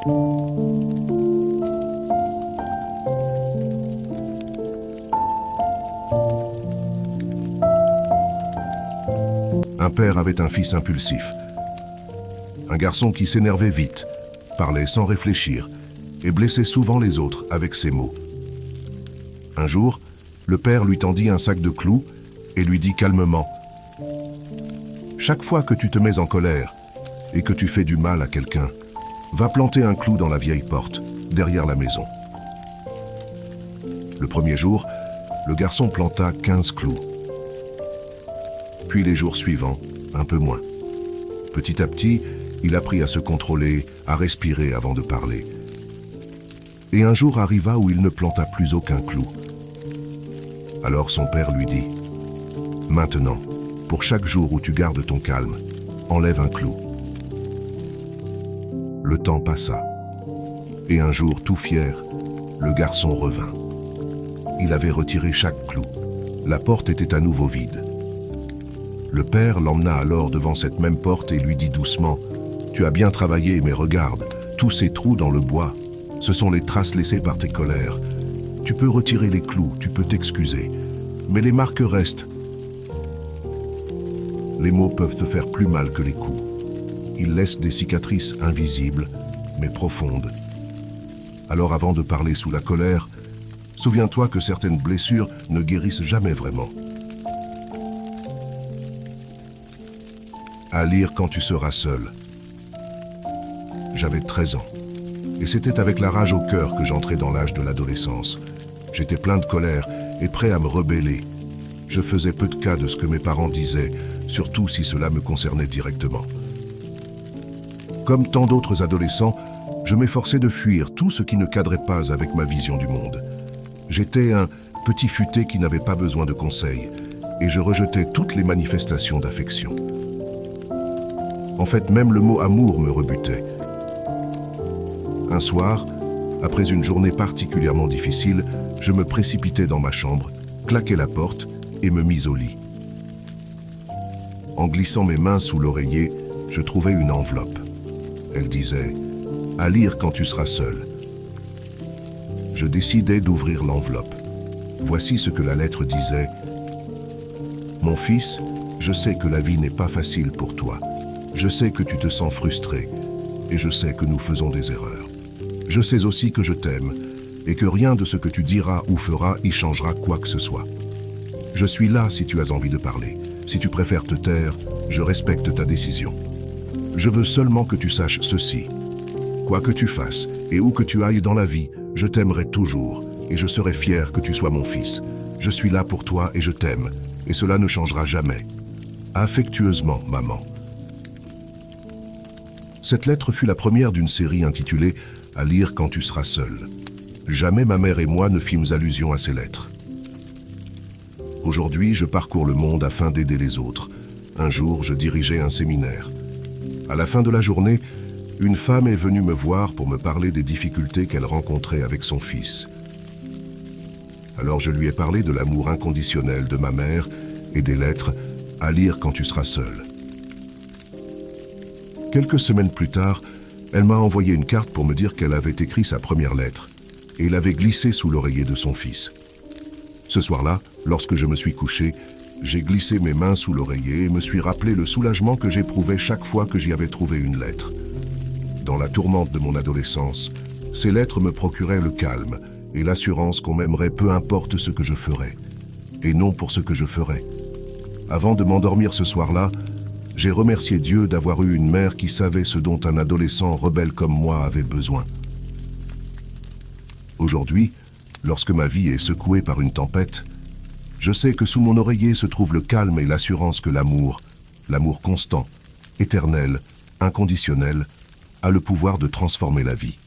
Un père avait un fils impulsif. Un garçon qui s'énervait vite, parlait sans réfléchir et blessait souvent les autres avec ses mots. Un jour, le père lui tendit un sac de clous et lui dit calmement « Chaque fois que tu te mets en colère et que tu fais du mal à quelqu'un, va planter un clou dans la vieille porte, derrière la maison. » Le premier jour, le garçon planta 15 clous. Puis les jours suivants, un peu moins. Petit à petit, il apprit à se contrôler, à respirer avant de parler. Et un jour arriva où il ne planta plus aucun clou. Alors son père lui dit « Maintenant, pour chaque jour où tu gardes ton calme, enlève un clou. » Le temps passa. Et un jour, tout fier, le garçon revint. Il avait retiré chaque clou. La porte était à nouveau vide. Le père l'emmena alors devant cette même porte et lui dit doucement « Tu as bien travaillé, mais regarde, tous ces trous dans le bois, ce sont les traces laissées par tes colères. Tu peux retirer les clous, tu peux t'excuser, mais les marques restent. Les mots peuvent te faire plus mal que les coups. Ils laissent des cicatrices invisibles, mais profondes. Alors avant de parler sous la colère, souviens-toi que certaines blessures ne guérissent jamais vraiment. À lire quand tu seras seul. J'avais 13 ans, et c'était avec la rage au cœur que j'entrais dans l'âge de l'adolescence. J'étais plein de colère et prêt à me rebeller. Je faisais peu de cas de ce que mes parents disaient, surtout si cela me concernait directement. Comme tant d'autres adolescents, je m'efforçais de fuir tout ce qui ne cadrait pas avec ma vision du monde. J'étais un petit futé qui n'avait pas besoin de conseils, et je rejetais toutes les manifestations d'affection. En fait, même le mot amour me rebutait. Un soir, après une journée particulièrement difficile, je me précipitai dans ma chambre, claquai la porte et me mis au lit. En glissant mes mains sous l'oreiller, je trouvai une enveloppe. Elle disait « À lire quand tu seras seul ». Je décidai d'ouvrir l'enveloppe. Voici ce que la lettre disait. « Mon fils, je sais que la vie n'est pas facile pour toi. Je sais que tu te sens frustré et je sais que nous faisons des erreurs. Je sais aussi que je t'aime et que rien de ce que tu diras ou feras y changera quoi que ce soit. Je suis là si tu as envie de parler. Si tu préfères te taire, je respecte ta décision. Je veux seulement que tu saches ceci. Quoi que tu fasses et où que tu ailles dans la vie, je t'aimerai toujours et je serai fier que tu sois mon fils. Je suis là pour toi et je t'aime et cela ne changera jamais. Affectueusement, maman. » Cette lettre fut la première d'une série intitulée « À lire quand tu seras seul ». Jamais ma mère et moi ne fîmes allusion à ces lettres. Aujourd'hui, je parcours le monde afin d'aider les autres. Un jour, je dirigeais un séminaire. À la fin de la journée, une femme est venue me voir pour me parler des difficultés qu'elle rencontrait avec son fils. Alors je lui ai parlé de l'amour inconditionnel de ma mère et des lettres « À lire quand tu seras seul ». Quelques semaines plus tard, elle m'a envoyé une carte pour me dire qu'elle avait écrit sa première lettre et l'avait glissée sous l'oreiller de son fils. Ce soir-là, lorsque je me suis couché, j'ai glissé mes mains sous l'oreiller et me suis rappelé le soulagement que j'éprouvais chaque fois que j'y avais trouvé une lettre. Dans la tourmente de mon adolescence, ces lettres me procuraient le calme et l'assurance qu'on m'aimerait peu importe ce que je ferais, et non pour ce que je ferais. Avant de m'endormir ce soir-là, j'ai remercié Dieu d'avoir eu une mère qui savait ce dont un adolescent rebelle comme moi avait besoin. Aujourd'hui, lorsque ma vie est secouée par une tempête, je sais que sous mon oreiller se trouve le calme et l'assurance que l'amour constant, éternel, inconditionnel, a le pouvoir de transformer la vie.